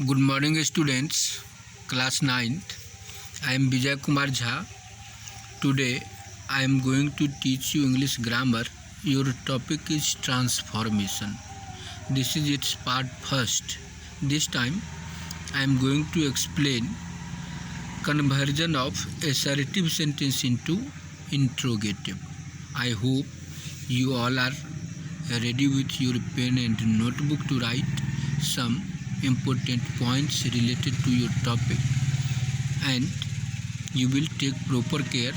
Good morning students, class 9th. I am Vijay Kumar Jha. Today I am going to teach you English grammar. Your topic is transformation. This is its part first. This time I am going to explain conversion of assertive sentence into interrogative. I hope you all are ready with your pen and notebook to write some important points related to your topic, and you will take proper care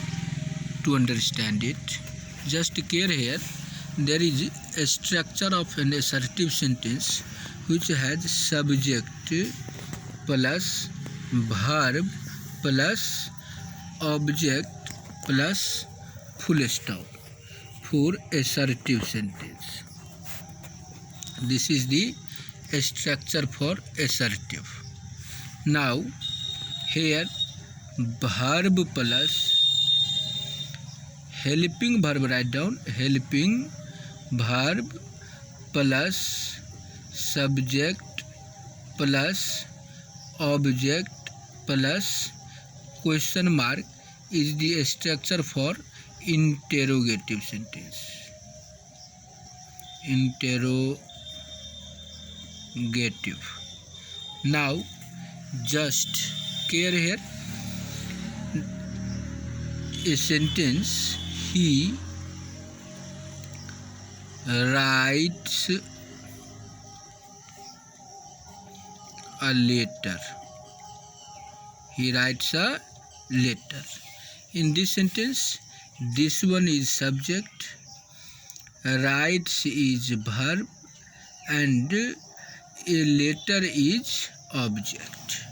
to understand it. Just care here, there is a structure of an assertive sentence which has subject plus verb plus object plus full stop for assertive sentence. This is the structure for assertive. Now here verb plus helping verb, write down helping verb plus subject plus object plus question mark is the structure for interrogative sentence. Interrogative. Now just care here, a sentence, he writes a letter. He writes a letter. In this sentence, this one is subject, writes is verb, and a letter is object.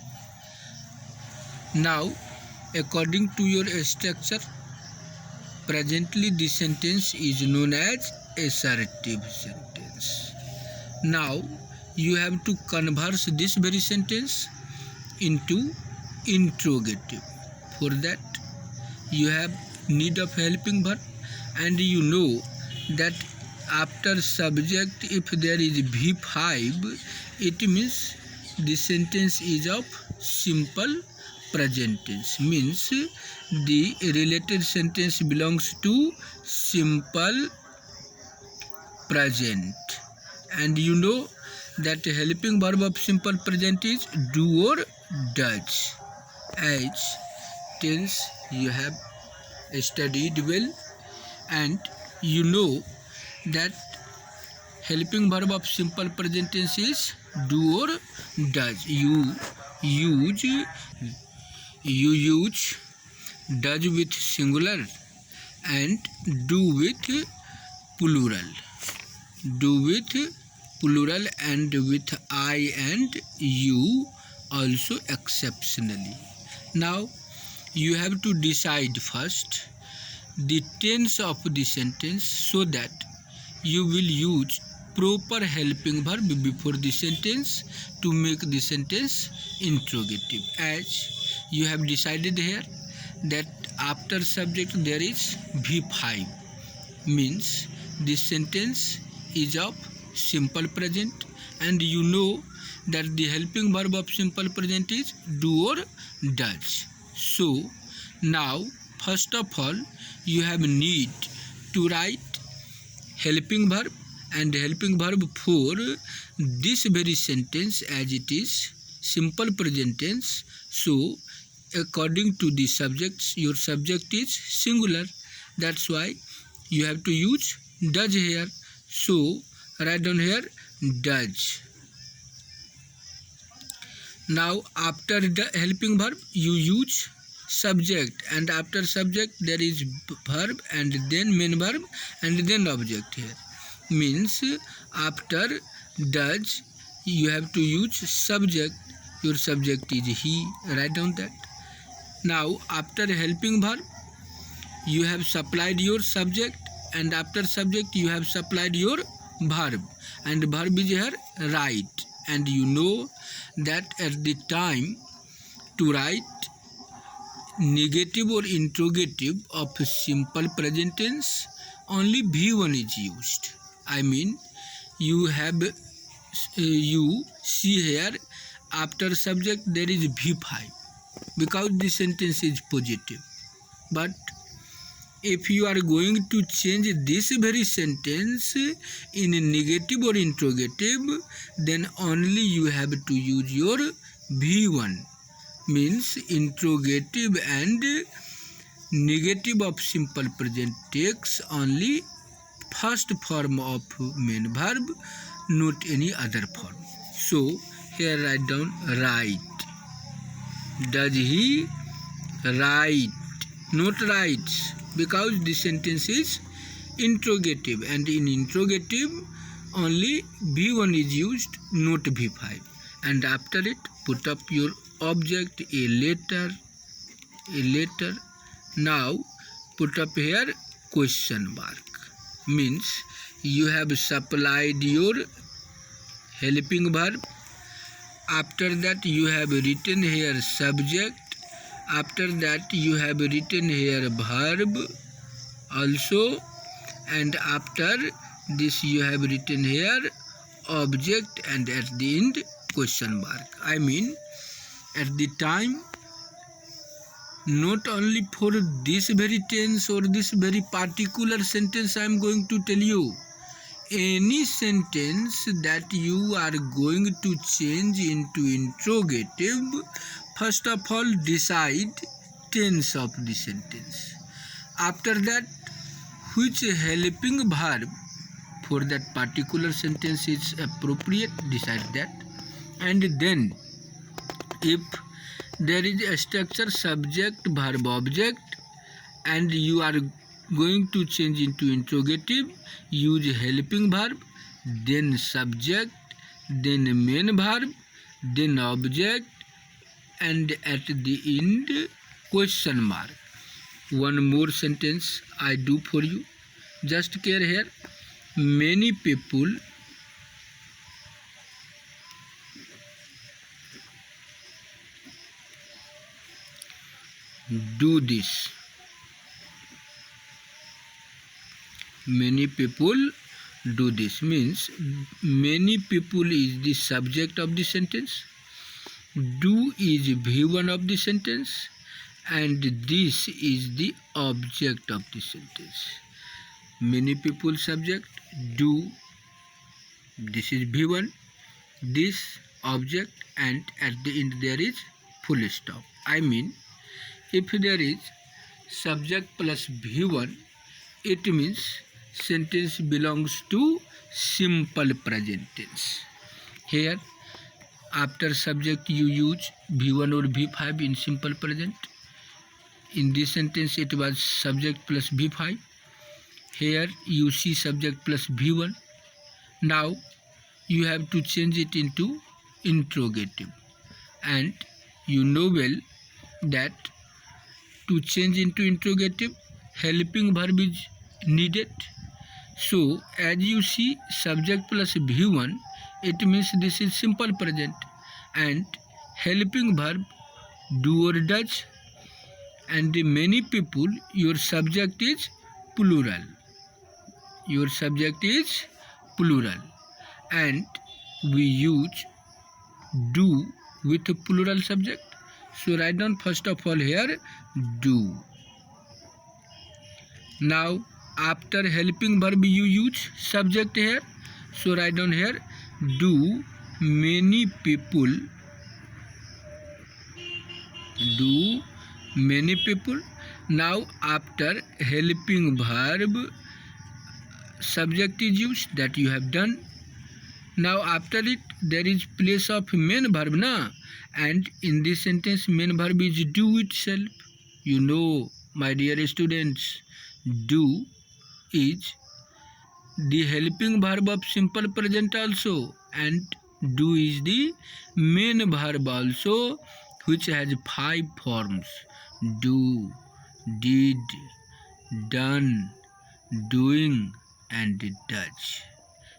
Now, according to your structure, presently this sentence is known as assertive sentence. Now, you have to convert this very sentence into interrogative. For that, you have need of helping verb, and you know that after subject, if there is V5, it means the sentence is of simple present tense, means the related sentence belongs to simple present, and you know that helping verb of simple present is do or does. As tense you have studied well, and you know that helping verb of simple present tense is do or does. You use does with singular and do with plural. Do with plural and with I and you also exceptionally. Now you have to decide first the tense of the sentence so that you will use proper helping verb before the sentence to make the sentence interrogative. As you have decided here that after subject there is V5, means this sentence is of simple present, and you know that the helping verb of simple present is do or does. So now first of all you have need to write helping verb and helping verb for this very sentence as it is simple present tense. So according to the subjects, your subject is singular, that's why you have to use does here. So write down here does. Now after the helping verb you use subject, and after subject there is verb and then main verb and then object here, means after does you have to use subject. Your subject is he, write down that. Now after helping verb you have supplied your subject, and after subject you have supplied your verb, and verb is here write, and you know that at the time to write negative or interrogative of simple present tense only V1 is used. I mean you see here after subject there is V5 because the sentence is positive. But if you are going to change this very sentence in negative or interrogative, then only you have to use your V1, means interrogative and negative of simple present takes only first form of main verb, not any other form. So here write down write. Does he write? Not writes, because the sentence is interrogative, and in interrogative only V1 is used, not V5. And after it put up your object, a letter. Now put up here question mark, means you have supplied your helping verb. After that you have written here subject. After that you have written here verb also, and after this you have written here object, and at the end question mark. I mean, at the time, not only for this very tense or this very particular sentence I am going to tell you, any sentence that you are going to change into interrogative, first of all decide tense of the sentence. After that, which helping verb for that particular sentence is appropriate, decide that. And then if there is a structure subject verb object and you are going to change into interrogative, use helping verb, then subject, then main verb, then object, and at the end question mark. One more sentence I do for you. Just care here. Many people do this. Many people do this means many people is the subject of the sentence, do is V1 of the sentence, and this is the object of the sentence. Many people subject, do, this is V1, this object, and at the end there is full stop. I mean, if there is subject plus V1, it means sentence belongs to simple present tense. Here after subject you use V1 or V5 in simple present. In this sentence it was subject plus V5. Here you see subject plus V1. Now you have to change it into interrogative, and you know well that to change into interrogative helping verb is needed. So as you see subject plus V1, it means this is simple present, and helping verb do or does, and many people, your subject is plural. Your subject is plural, and we use do with a plural subject. So write down first of all here do. Now after helping verb you use subject here, so write down here do many people do many people. Now after helping verb subject is used, that you have done. Now after it there is place of main verb na, and in this sentence main verb is do itself. You know, my dear students, do is the helping verb of simple present also, and do is the main verb also, which has 5 forms: do, did, done, doing, and does.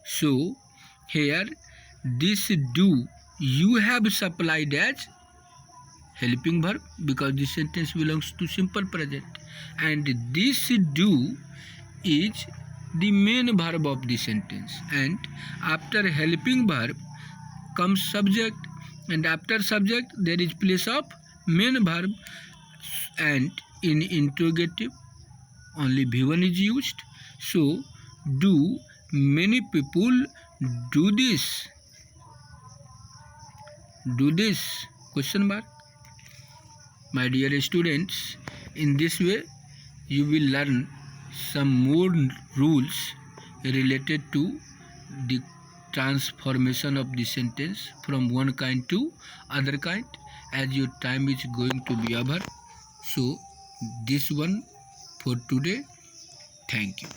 So here this do you have supplied as helping verb because this sentence belongs to simple present, and this do is the main verb of the sentence, and after helping verb comes subject. and after subject there is place of main verb, and in interrogative only V1 is used. So do many people do this? Do this? Question mark. My dear students, in this way you will learn some more rules related to the transformation of the sentence from one kind to other kind as your time is going to be over. So this one for today. Thank you.